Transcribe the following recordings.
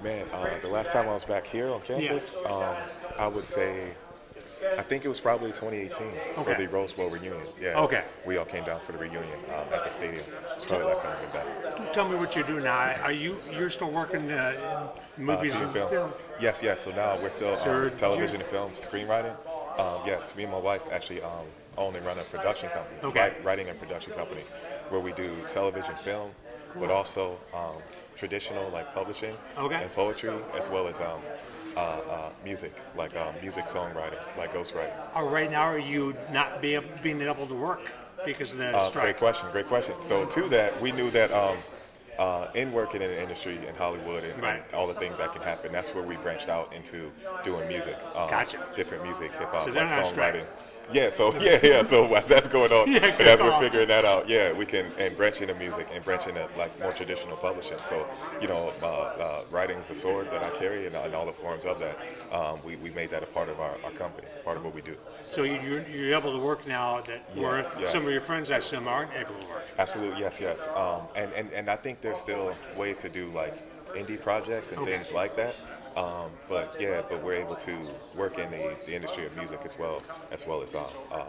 Man, the last time I was back here on Yeah. campus, I would say, I think it was probably 2018 for Okay. the Rose Bowl reunion. Yeah, Okay. we all came down for the reunion at the stadium. It's probably the last time I've been back. Tell me what you do now. Are you're still working in movies TV and film. film? Yes, yes. So now we're still Sir, television and film screenwriting. Yes, me and my wife actually own and run a production company, Okay. writing and production company, where we do television, film, but also traditional like publishing Okay. and poetry, as well as music, like music songwriting, like ghostwriting. Right now, are you not being able to work because of the Great strike? question, great question. So to that, we knew that in working in the industry in Hollywood and Right. all the things that can happen, that's where we branched out into doing music, Gotcha. different music, hip So hop, they're like not on strike. songwriting. Yeah, so yeah. So as that's going on, Yeah, and good as we're call. figuring that out, yeah, we can and branch into music and branch into like more traditional publishing. So writing is a sword that I carry, and all the forms of that. We made that a part of our company, part of what we do. So you're able to work now that where Yes, yes. some of your friends, I assume, aren't able to work. Absolutely, yes, yes. And I think there's still ways to do like indie projects and Okay. things like that. But we're able to work in the industry of music as well as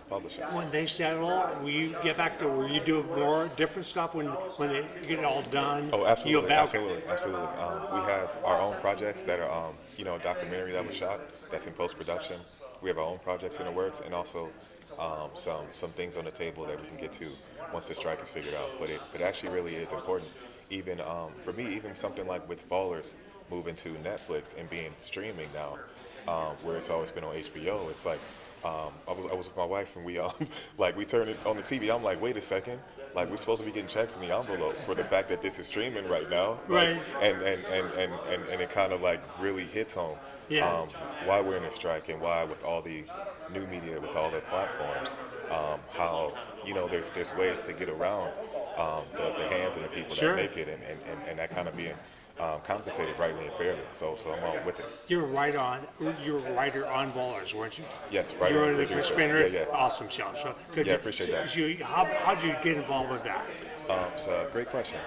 publishing. When they settle, will you get back to where you do more different stuff when they get it all done? Oh, You'll absolutely, back. absolutely, absolutely. We have our own projects that are, a documentary that was shot that's in post production. We have our own projects in the works, and also some things on the table that we can get to once the strike is figured out. But it actually really is important. Even for me, even something like with Ballers moving to Netflix and being streaming now, where it's always been on HBO. It's like I was with my wife and we like we turned it on the TV. I'm like, wait a second, like we're supposed to be getting checks in the envelope for the fact that this is streaming right now. Like, Right. and it kind of like really hits home. Yeah. Why we're in a strike and why with all the new media, with all the platforms, how there's ways to get around the hands of the people Sure. that make it and that kind of being compensated rightly and fairly. So I'm all with it. You're a writer on Ballers, weren't you? Yes, You writer were and the producer. spinner. Yeah, yeah. Awesome show. So could Yeah, you, appreciate so, that. so how'd you get involved with that? So great question.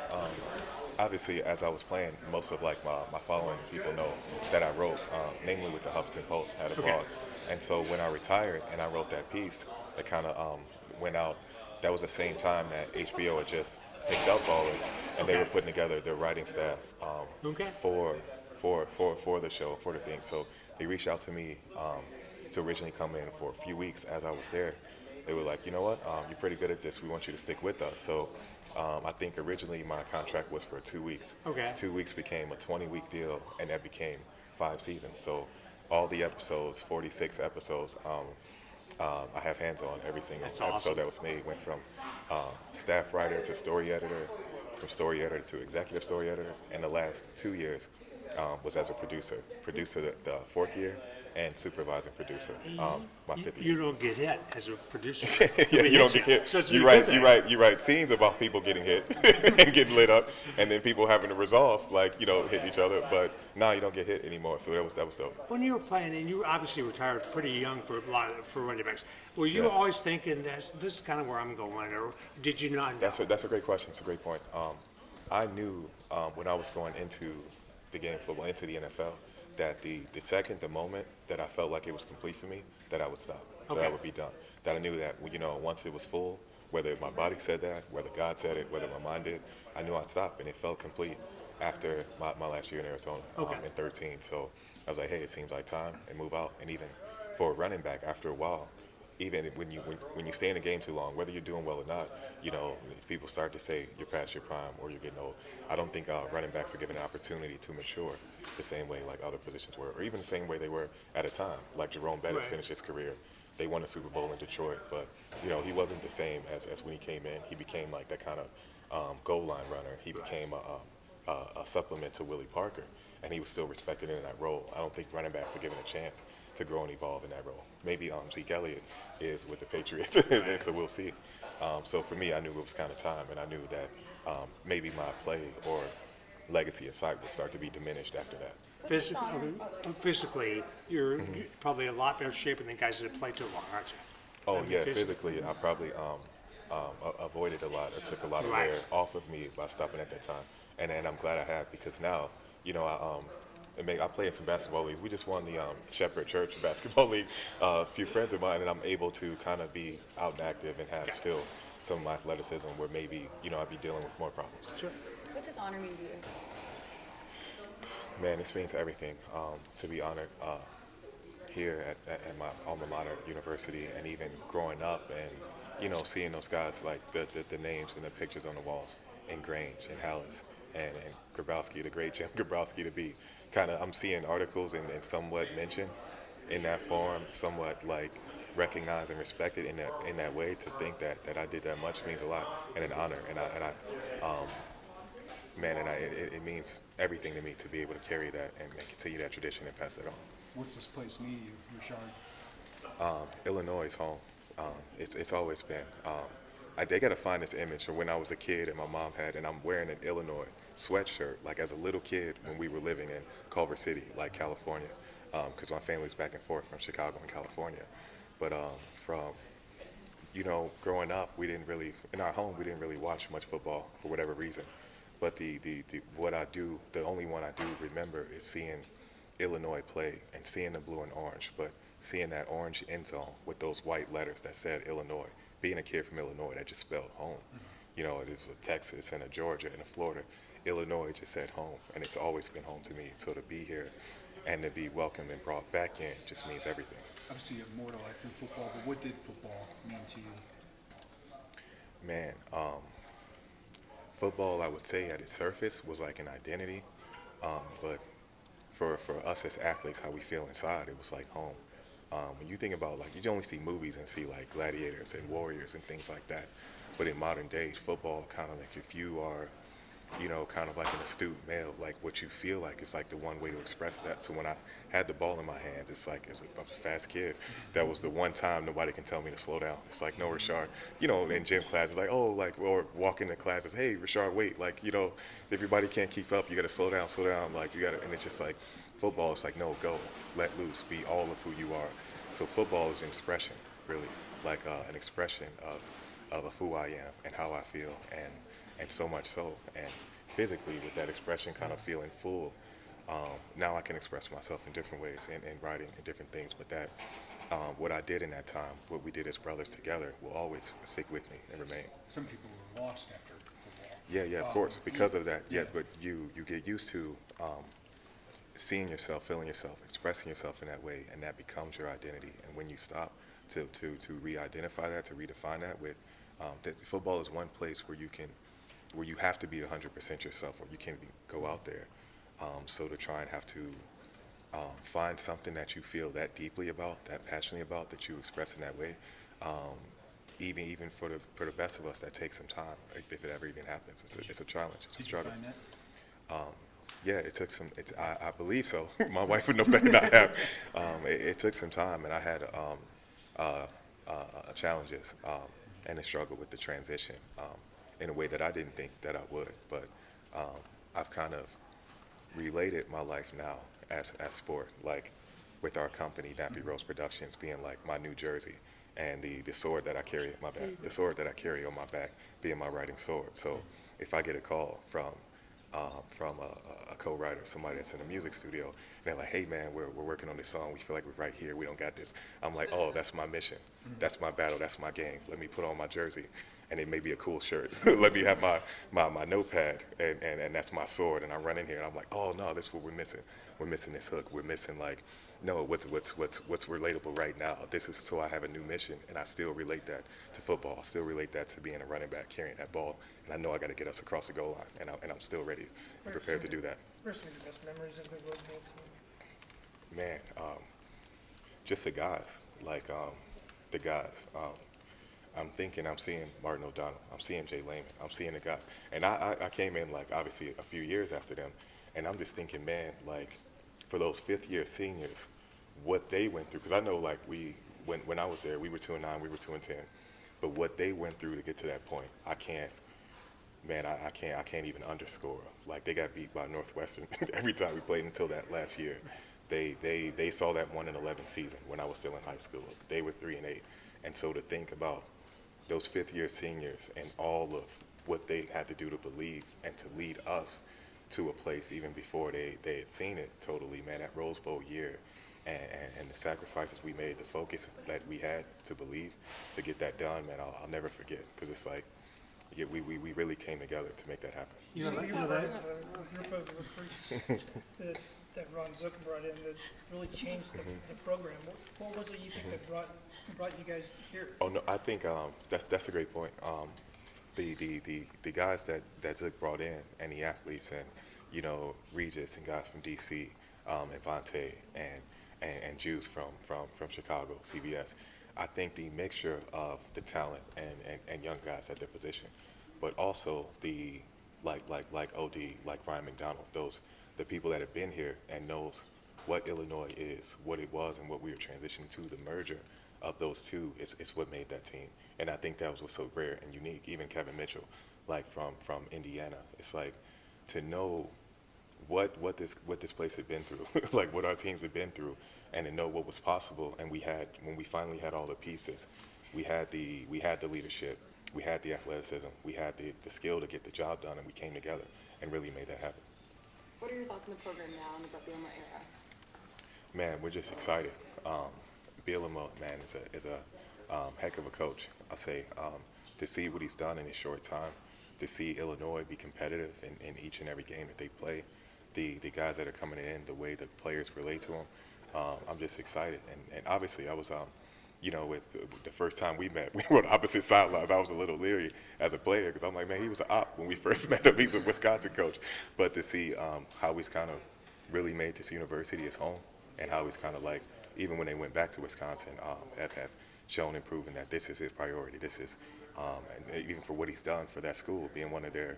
Obviously, as I was playing, most of like my following people know that I wrote, namely with the Huffington Post, had a Okay. blog. And so when I retired and I wrote that piece, it kind of went out. That was the same time that HBO had just picked up Ballers, and they Okay. were putting together their writing staff Okay. for the show, for the thing. So they reached out to me to originally come in for a few weeks. As I was there, they were like, you know what, you're pretty good at this. We want you to stick with us. So I think originally my contract was for 2 weeks. Okay. 2 weeks became a 20-week deal, and that became 5 seasons. So all the episodes, 46 episodes, I have hands on every single That's episode awesome. that was made. Went from staff writer to story editor, from story editor to executive story editor, and the last 2 years was as a producer. Producer the fourth year, and supervising producer my fifth year. You don't get hit as a producer. Yeah, Nobody you don't hits get hit. So it's a You good write, thing. you write scenes about people getting hit and getting lit up, and then people having to resolve, like hit each other. But now you don't get hit anymore. So that was dope. When you were playing, and you obviously retired pretty young for running backs, were you Yes. always thinking this is kind of where I'm going, or did you not? Know? That's a great question. It's a great point. I knew when I was going into the game of football, into the NFL, that the moment that I felt like it was complete for me, that I would stop, that I Okay. would be done. That I knew that once it was full, whether my body said that, whether God said it, whether my mind did, I knew I'd stop, and it felt complete after my last year in Arizona Okay. in 13. So I was like, hey, it seems like time and move out. And even for a running back, after a while, even when you stay in a game too long, whether you're doing well or not, people start to say you're past your prime or you're getting old. I don't think running backs are given an opportunity to mature the same way like other positions were, or even the same way they were at a time. Like Jerome Bettis Right. finished his career. They won a Super Bowl in Detroit, but he wasn't the same as when he came in. He became like that kind of goal line runner. He became a supplement to Willie Parker, and he was still respected in that role. I don't think running backs are given a chance to grow and evolve in that role. Maybe Zeke Elliott is with the Patriots, and so we'll see. So for me, I knew it was kind of time, and I knew that maybe my play or legacy of sight would start to be diminished after that. Physically, you're probably a lot better shape than guys that play too long, aren't you? Oh I mean, yeah, physically, I probably avoided a lot. It took a lot of Right. wear off of me by stopping at that time, and I'm glad I have because now, I play in some basketball leagues. We just won the Shepherd Church Basketball League. A few friends of mine, and I'm able to kind of be out and active and have still some of my athleticism where maybe, I'd be dealing with more problems. Sure. What's this honor mean to you? Man, this means everything. To be honored here at my alma mater, university, and even growing up and, seeing those guys like the names and the pictures on the walls in Grange and Hallis and Grabowski, the great Jim Grabowski, to be I'm seeing articles and somewhat mentioned in that form, somewhat like recognized and respected in that way. To think that I did that much means a lot and an honor. It means everything to me to be able to carry that and continue that tradition and pass that on. What's this place mean to you, Rashard? Illinois is home. It's always been. They got to find this image from when I was a kid and my mom had, and I'm wearing an Illinois sweatshirt, like as a little kid when we were living in Culver City, like California, because my family's back and forth from Chicago and California. But growing up, in our home, we didn't really watch much football for whatever reason. But the only one I do remember is seeing Illinois play and seeing the blue and orange, but seeing that orange end zone with those white letters that said Illinois. Being a kid from Illinois, that just spelled home. It was a Texas and a Georgia and a Florida. Illinois just said home, and it's always been home to me. So to be here and to be welcomed and brought back in just means everything. Obviously, you have more to life than football, but what did football mean to you? Man, football, I would say at its surface was like an identity, but for us as athletes, how we feel inside, it was like home. When you think about, like, you only see movies and see like gladiators and warriors and things like that, but in modern days, football kind of like, if you are, kind of like an astute male, like what you feel like is like the one way to express that. So when I had the ball in my hands, it's like, as a fast kid, that was the one time nobody can tell me to slow down. It's like, no, Rashard, in gym class, it's like, oh, like, or walking to classes, hey, Rashard, wait, like, everybody can't keep up, you got to slow down, like, you got to, and it's just like, football is like, no, go, let loose, be all of who you are. So football is an expression, really, like an expression of who I am and how I feel, and so much so. And physically, with that expression kind of feeling full, now I can express myself in different ways, in writing and different things. But that, what I did in that time, what we did as brothers together, will always stick with me and remain. Some people were lost after football. Yeah, of course, because of that. Yeah, but you get used to seeing yourself, feeling yourself, expressing yourself in that way, and that becomes your identity. And when you stop to re-identify that, to redefine that with, that football is one place where you have to be 100% yourself, or you can't go out there. So to try and have to find something that you feel that deeply about, that passionately about, that you express in that way, even for the best of us, that takes some time, if it ever even happens. It's a challenge. It's a struggle. Did you find that? Yeah, it took some. I believe so. My wife would know better than I have. It took some time, and I had challenges and a struggle with the transition in a way that I didn't think that I would. But I've kind of related my life now as sport, like with our company, Nappy Rose Productions, being like my New Jersey, and the sword that I carry at my back, the sword that I carry on my back being my writing sword. So if I get a call from a co-writer, somebody that's in a music studio, and they're like, hey man, we're working on this song, we feel like we're right here, we don't got this. I'm like, oh, that's my mission, that's my battle, that's my game. Let me put on my jersey, and it may be a cool shirt. Let me have my notepad, and that's my sword, and I run in here, and I'm like, oh no, this is what we're missing. We're missing this hook. We're missing, like, no, what's relatable right now. This is, so I have a new mission, and I still relate that to football. I still relate that to being a running back, carrying that ball, and I know I got to get us across the goal line, and I'm still ready and prepared to do that. What are some of your best memories of the Rose Bowl team? Man, just the guys, like the guys. I'm seeing Martin O'Donnell, I'm seeing Jay Lehman, I'm seeing the guys, and I came in, like, obviously a few years after them, and I'm just thinking, man, like, for those fifth-year seniors, what they went through, because I know, like, when I was there, we were 2-9, we were 2-10, but what they went through to get to that point, I can't even underscore. Like, they got beat by Northwestern every time we played until that last year. They saw that 1-11 season when I was still in high school. They were 3-8, and so to think about those fifth-year seniors and all of what they had to do to believe and to lead us to a place even before they had seen it totally, man. That Rose Bowl year and the sacrifices we made, the focus that we had to believe to get that done, man, I'll never forget, because it's like, yeah, we really came together to make that happen. You know, You you know were that, a group of recruits that Ron Zook brought in that really changed the program. What was it you think that brought you guys here? Oh no, I think that's a great point. The guys that Zook brought in, and the athletes, and you know, Regis and guys from DC, and Vontae and Juice from Chicago, CBS. I think the mixture of the talent and young guys at their position, but also the like OD, like Ryan McDonald, the people that have been here and knows what Illinois is, what it was, and what we were transitioning to. The merger of those two is what made that team, and I think that was what's so rare and unique. Even Kevin Mitchell, like from Indiana, it's like to know what this place had been through, like what our teams had been through, and to know what was possible. And when we finally had all the pieces, we had the leadership, we had the athleticism, we had the skill to get the job done, and we came together and really made that happen. What are your thoughts on the program now and about the Bielema era? Man, we're just excited. Bielema, man, is a heck of a coach. I'll say, to see what he's done in his short time, to see Illinois be competitive in each and every game that they play, the guys that are coming in, the way the players relate to him, I'm just excited. And obviously I was, you know, with the first time we met, we were on opposite sidelines. I was a little leery as a player because I'm like, man, he was an op when we first met him. He's a Wisconsin coach. But to see how he's kind of really made this university his home, and how he's kind of like, even when they went back to Wisconsin, have shown and proven that this is his priority. This is, and even for what he's done for that school, being one of their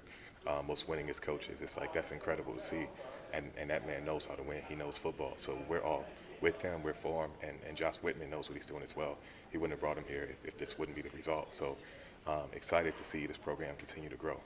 most winningest coaches, it's like, that's incredible to see. And that man knows how to win. He knows football. So we're all with him, we're for him, and Josh Whitman knows what he's doing as well. He wouldn't have brought him here if this wouldn't be the result. So excited to see this program continue to grow.